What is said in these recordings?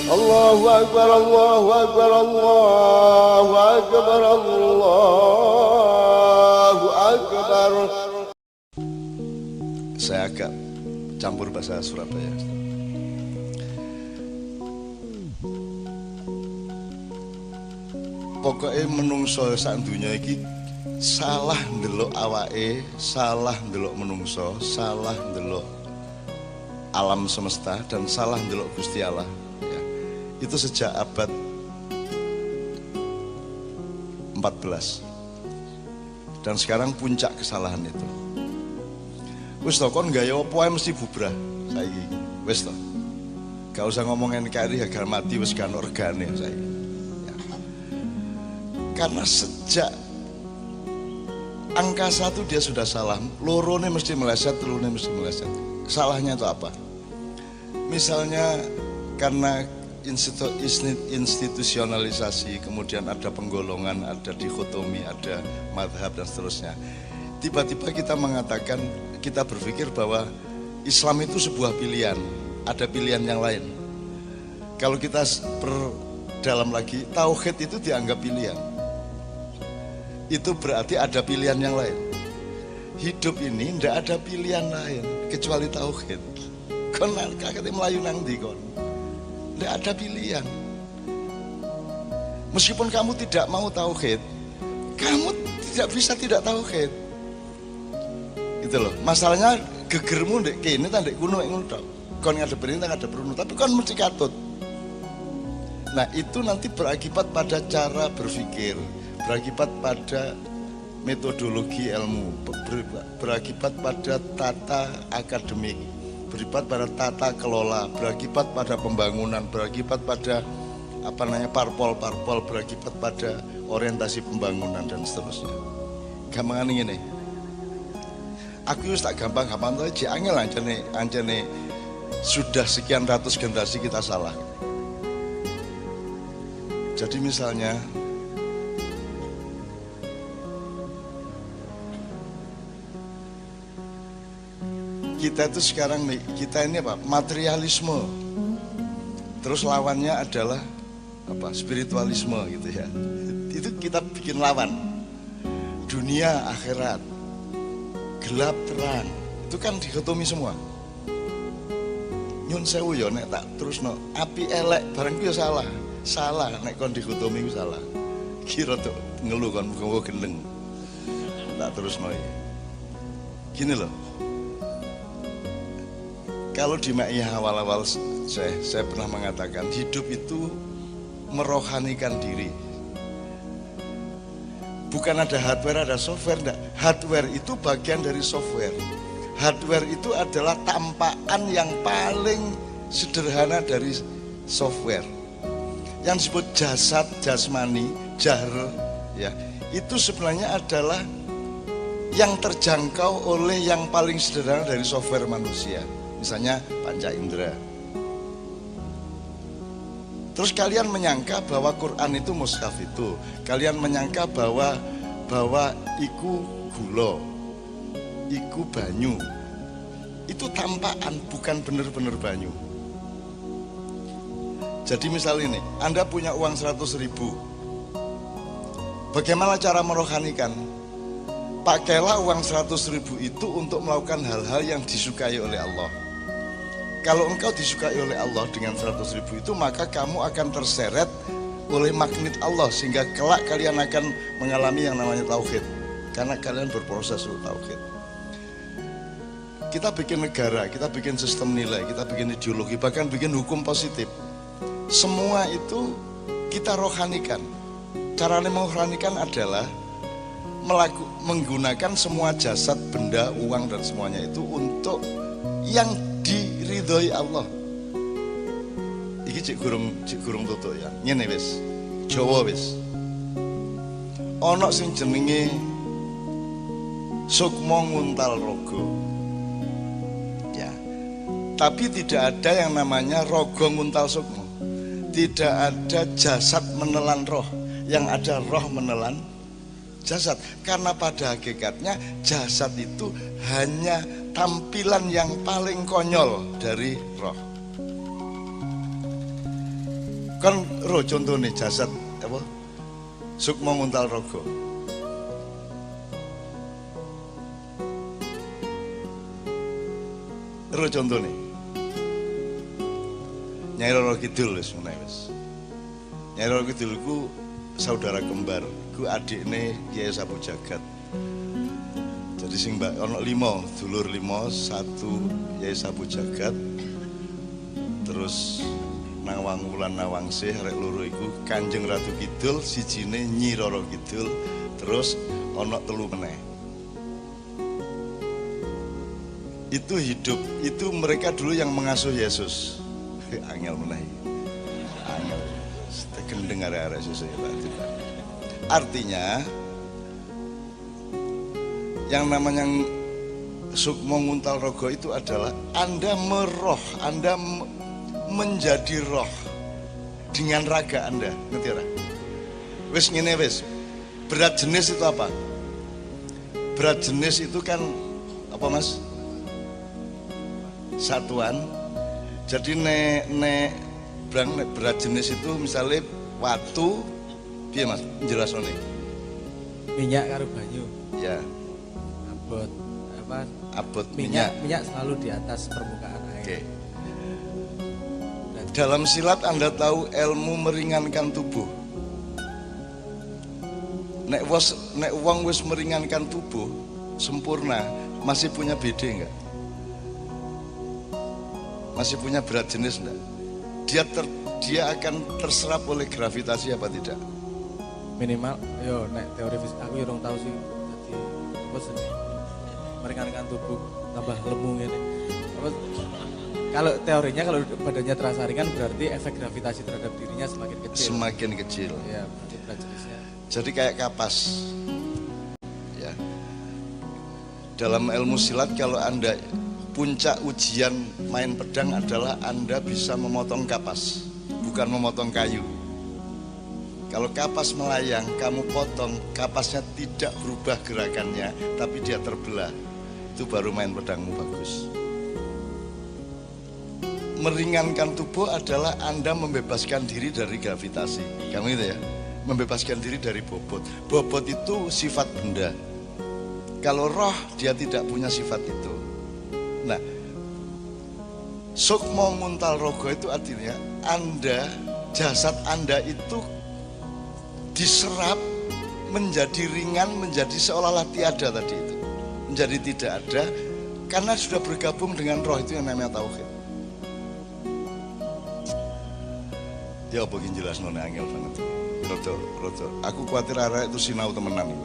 Allahu Akbar, Allahu Akbar, Allahu Akbar, Allahu Akbar. Saya agak campur bahasa Surabaya. Pokoknya menungso sak dunya iki salah ndelok awake, salah ndelok menungso, salah ndelok alam semesta, dan salah ndelok Gusti Allah ya. Itu sejak abad 14. Dan sekarang puncak kesalahan itu. Wis to kon gaya apa ae mesti bubrah saiki. Wis to. Gak usah ngomong NKRI harga mati wis kan organe saiki. Ya. Karena sejak angka 1 dia sudah salah, lorone mesti meleset, telurnya mesti meleset. Salahnya itu apa? Misalnya karena institusionalisasi, kemudian ada penggolongan, ada dikotomi, ada madhab dan seterusnya. Tiba-tiba kita mengatakan, kita berpikir bahwa Islam itu sebuah pilihan, ada pilihan yang lain. Kalau kita perdalam lagi, tauhid itu dianggap pilihan. Itu berarti ada pilihan yang lain. Hidup ini tidak ada pilihan lain kecuali tauhid. Kon kakek melayu nang ndi kon? Tidak ada pilihan. Meskipun kamu tidak mau tauhid, kamu tidak bisa tidak tauhid. Itu loh. Masalahnya gegermu ndek kene ta ndek kuno ngono tok. Kon ngadep perintah ngadep runo, tapi kon mesti katut. Nah, itu nanti berakibat pada cara berpikir, berakibat pada metodologi ilmu, berakibat pada tata akademik, berakibat pada tata kelola, berakibat pada pembangunan, berakibat pada parpol-parpol, berakibat pada orientasi pembangunan dan seterusnya. Gampangan ini. Aku tak gampang-gampang tuh angel anjane sudah sekian ratus generasi kita salah. Jadi misalnya kita itu sekarang kita ini apa? Materialisme. Terus lawannya adalah apa? Spiritualisme gitu ya. Itu kita bikin lawan. Dunia akhirat, gelap terang. Itu kan dikotomi semua. Nyun sewu ya nek tak terusno, api elek bareng ku ya salah. Salah nek kon dikotomi ku salah. Kira tuh ngeluh kon muga gendeng. Tak terusno ya. Gini loh. Kalau di Ma'iyah awal-awal saya pernah mengatakan hidup itu merohanikan diri. Bukan ada hardware, ada software, enggak. Hardware itu bagian dari software. Hardware itu adalah tampakan yang paling sederhana dari software. Yang disebut jasad, jasmani, jahr, ya, itu sebenarnya adalah yang terjangkau oleh yang paling sederhana dari software manusia. Misalnya panca indera. Terus kalian menyangka bahwa Quran itu mushaf itu, kalian menyangka bahwa iku gula, iku banyu. Itu tampakan, bukan benar-benar banyu. Jadi misal ini, Anda punya uang 100.000. Bagaimana cara merohanikan? Pakailah uang 100.000 itu untuk melakukan hal-hal yang disukai oleh Allah. Kalau engkau disukai oleh Allah dengan 100.000 itu, maka kamu akan terseret oleh magnet Allah, sehingga kelak kalian akan mengalami yang namanya tauhid. Karena kalian berproses untuk tauhid. Kita bikin negara, kita bikin sistem nilai, kita bikin ideologi, bahkan bikin hukum positif. Semua itu kita rohanikan. Caranya merohanikan adalah menggunakan semua jasad, benda, uang dan semuanya itu untuk yang diridhoi Allah. Iki cek gurung tutuk ya. Ngene wis. Jawa wis. Ana sing jenenge Sukma Nguntal Raga. Ya. Tapi tidak ada yang namanya Raga Nguntal Sukma. Tidak ada jasad menelan roh, yang ada roh menelan jasad. Karena pada hakikatnya jasad itu hanya tampilan yang paling konyol dari roh. Kan roh contohnya jasad apa? Sukma nguntal raga. Roh contohnya Nyai Roro Kidul wis meneh wis. Nyai Roro Kidul ku saudara kembar, ku adikne Kyai Sapu Jagat. Jadi sing ono 5, dulur 5, 1 Kyai Sapu Jagat. Terus Nawang Wulan Nawangsih arek loro iku Kanjeng Ratu Kidul, sijine Nyi Roro Kidul, terus ono 3 meneh. Itu hidup, itu mereka dulu yang mengasuh Yesus. Angel meneh. Angel. Gendeng arek-arek Yesus ya Pak. Artinya yang namanya Sukma nguntal raga itu adalah Anda meroh, Anda menjadi roh dengan raga Anda, ngerti ora? Wis ngene wis. Berat jenis itu apa? Berat jenis itu kan apa Mas? Satuan. Jadi nek berat jenis itu misalnya watu, piye Mas? Jelasone. Minyak karo banyu. Ya. Abot apa? Abot minyak selalu di atas permukaan air. Oke. Dalam silat Anda tahu ilmu meringankan tubuh. Nek wong wis meringankan tubuh sempurna, masih punya BD enggak? Masih punya berat jenis enggak? Dia akan terserap oleh gravitasi apa tidak? Minimal, yo nek teori fisik aku yo tahu sih. Jadi apa sih? Meringankan tubuh, tambah lemu ngene. Apa? Kalau teorinya kalau badannya terasa ringan berarti efek gravitasi terhadap dirinya semakin kecil. Semakin kecil. Ya, berarti berat jenisnya. Jadi kayak kapas. Ya. Dalam ilmu silat kalau Anda puncak ujian main pedang adalah Anda bisa memotong kapas, bukan memotong kayu. Kalau kapas melayang, kamu potong, kapasnya tidak berubah gerakannya, tapi dia terbelah. Itu baru main pedangmu bagus. Meringankan tubuh adalah Anda membebaskan diri dari gravitasi. Kamu itu ya, membebaskan diri dari bobot. Bobot itu sifat benda. Kalau roh, dia tidak punya sifat itu. Nah, Sukma nguntal raga itu artinya Anda, jasad Anda itu diserap menjadi ringan, menjadi seolah-olah tiada tadi itu. Menjadi tidak ada karena sudah bergabung dengan roh itu yang namanya tauhid. Ya apa yang jelas nona angel banget. Roto. Aku khawatir arah itu sinau temenan.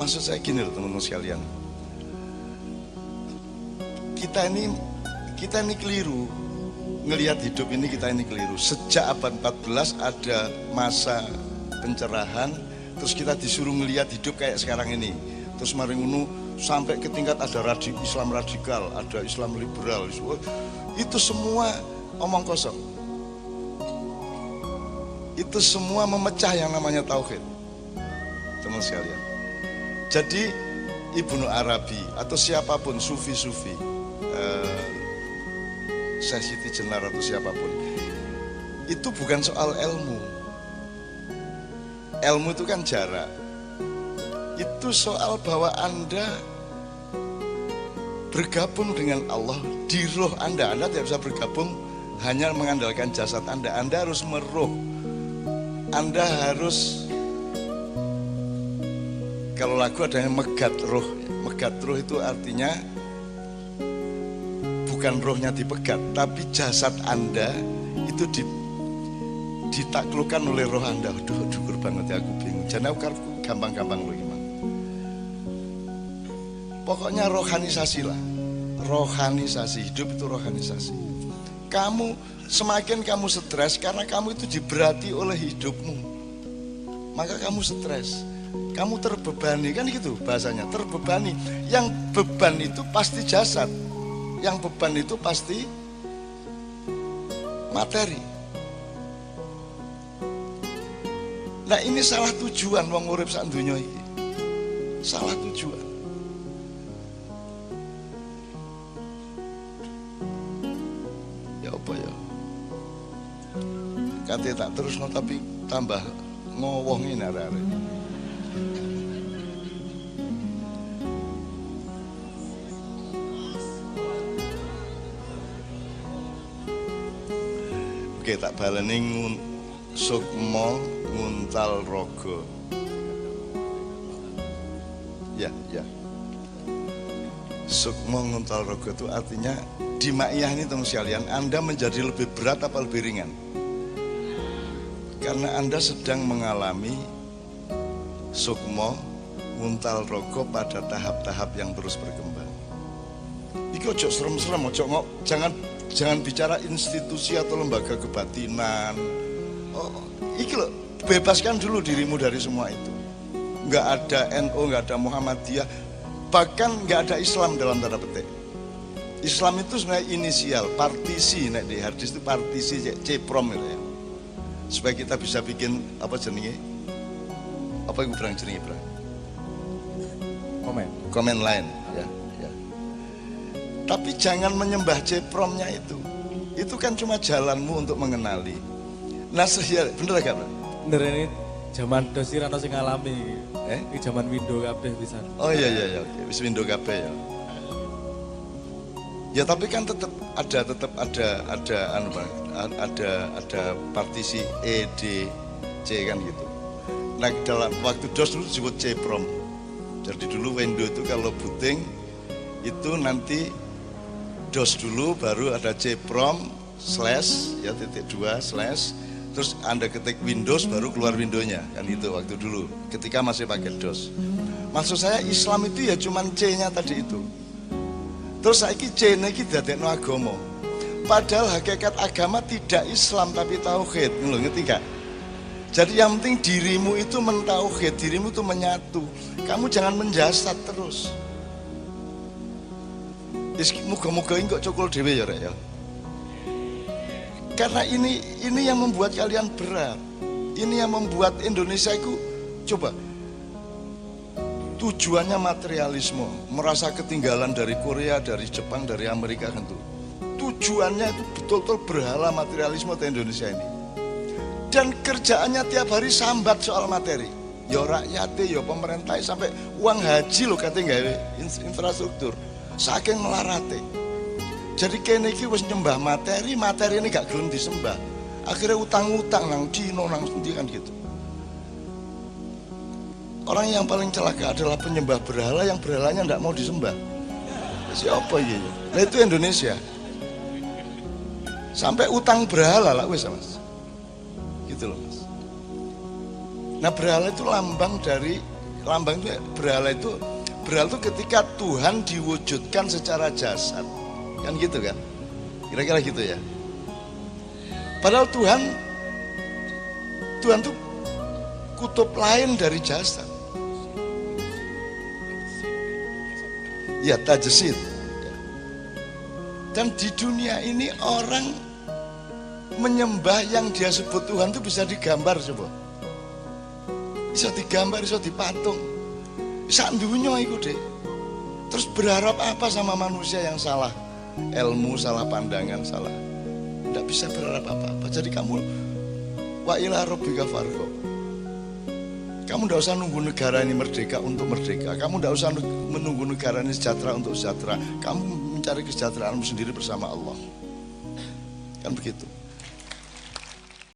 Maksud saya gini loh teman-teman sekalian. Kita ini keliru ngelihat hidup ini, kita ini keliru. Sejak abad 14 ada masa pencerahan, terus kita disuruh ngelihat hidup kayak sekarang ini. Terus mari ngono sampai ke tingkat ada Islam radikal, ada Islam liberal. Itu semua omong kosong. Itu semua memecah yang namanya tauhid. Teman sekalian. Jadi Ibnu Arabi atau siapapun sufi-sufi, Syekh Siti Jenar atau siapapun, itu bukan soal ilmu. Ilmu itu kan jarak. Itu soal bahwa Anda bergabung dengan Allah di roh Anda. Anda tidak bisa bergabung hanya mengandalkan jasad Anda. Anda harus meruh. Anda harus, kalau lagu ada yang megat roh. Megat roh itu artinya bukan rohnya dipegat, tapi jasad Anda itu ditaklukkan oleh roh Anda. Aduh, syukur banget ya, aku bingung. Jangan aku gampang-gampang loh gimana. Pokoknya rohanisasi lah. Rohanisasi, hidup itu rohanisasi. Kamu semakin kamu stres karena kamu itu diberati oleh hidupmu, maka kamu stres, kamu terbebani, kan gitu bahasanya, terbebani. Yang beban itu pasti jasad, yang beban itu pasti materi. Nah ini salah tujuan wong urip sak donya iki. Salah tujuan. Ya apa ya? Kate tak terus tapi tambah ngowongin arek-arek. Oke, tak baleni sukma nguntal raga. Ya. Sukma nguntal raga itu artinya di maiyah ini teman sekalian, Anda menjadi lebih berat apa lebih ringan? Karena Anda sedang mengalami sukma nguntal raga pada tahap-tahap yang terus berkembang. Iki ojo serem-serem, jangan bicara institusi atau lembaga kebatinan. Iki loh, bebaskan dulu dirimu dari semua itu. Nggak ada NU, nggak ada Muhammadiyah, bahkan nggak ada Islam dalam tanda petik. Islam itu sebenarnya inisial, partisi, nek di hadis itu partisi ceprom gitu ya. Supaya kita bisa bikin apa jenenge? Apa yang berang jenenge berang? Komen lain, ya. Tapi jangan menyembah cepromnya itu. Itu kan cuma jalanmu untuk mengenali. Nah, bener gak, Bro? Bener ini zaman dosi rano sing ngalami. Ini zaman Windows kabeh bisa. Oh iya, oke. Wis Windows kabeh ya. Ya tapi kan tetap ada partisi E, D, C kan gitu. Nah dalam waktu DOS dulu disebut C-prom. Jadi dulu Windows itu kalau booting itu nanti DOS dulu baru ada C-prom slash ya .2 slash terus Anda ketik Windows baru keluar Windows-nya kan itu waktu dulu ketika masih pakai DOS. Maksud saya Islam itu ya cuman C-nya tadi itu. Terus saiki C iki dadekno agama. Padahal hakikat agama tidak Islam tapi tauhid. Lho ngerti gak? Jadi yang penting dirimu itu mentauhid, dirimu itu menyatu. Kamu jangan menjasad terus. Muga-muga ini kok cokol dhewe ya, Rek ya. Karena ini yang membuat kalian berat. Ini yang membuat Indonesia itu coba tujuannya materialisme, merasa ketinggalan dari Korea, dari Jepang, dari Amerika tentu. Tujuannya itu betul-betul berhala materialisme di Indonesia ini. Dan kerjaannya tiap hari sambat soal materi. Ya rakyatnya, ya pemerintah sampai uang haji loh katanya gawe infrastruktur. Saking melarate. Jadi kene iki wis nyembah materi ini gak gelem disembah. Akhirnya utang-utang nang Cina nang sendi kan gitu. Orang yang paling celaka adalah penyembah berhala yang berhalanya tidak mau disembah. Siapa ya? Nah itu Indonesia. Sampai utang berhala lah wes Mas. Gitu loh Mas. Nah berhala itu berhala itu ketika Tuhan diwujudkan secara jasad. Kan gitu kan? Kira-kira gitu ya. Padahal Tuhan tuh kutub lain dari jasad. Ya tajesid. Dan di dunia ini orang menyembah yang dia sebut Tuhan itu bisa digambar coba. Bisa digambar, bisa dipatung. Bisa dunia itu deh. Terus berharap apa sama manusia yang salah ilmu, salah pandangan, salah. Tidak bisa berharap apa-apa. Jadi kamu wa ila rabbika farghab. Kamu tidak usah nunggu negara ini merdeka untuk merdeka. Kamu tidak usah menunggu negara ini sejahtera untuk sejahtera. Kamu mencari kesejahteraanmu sendiri bersama Allah. Kan begitu.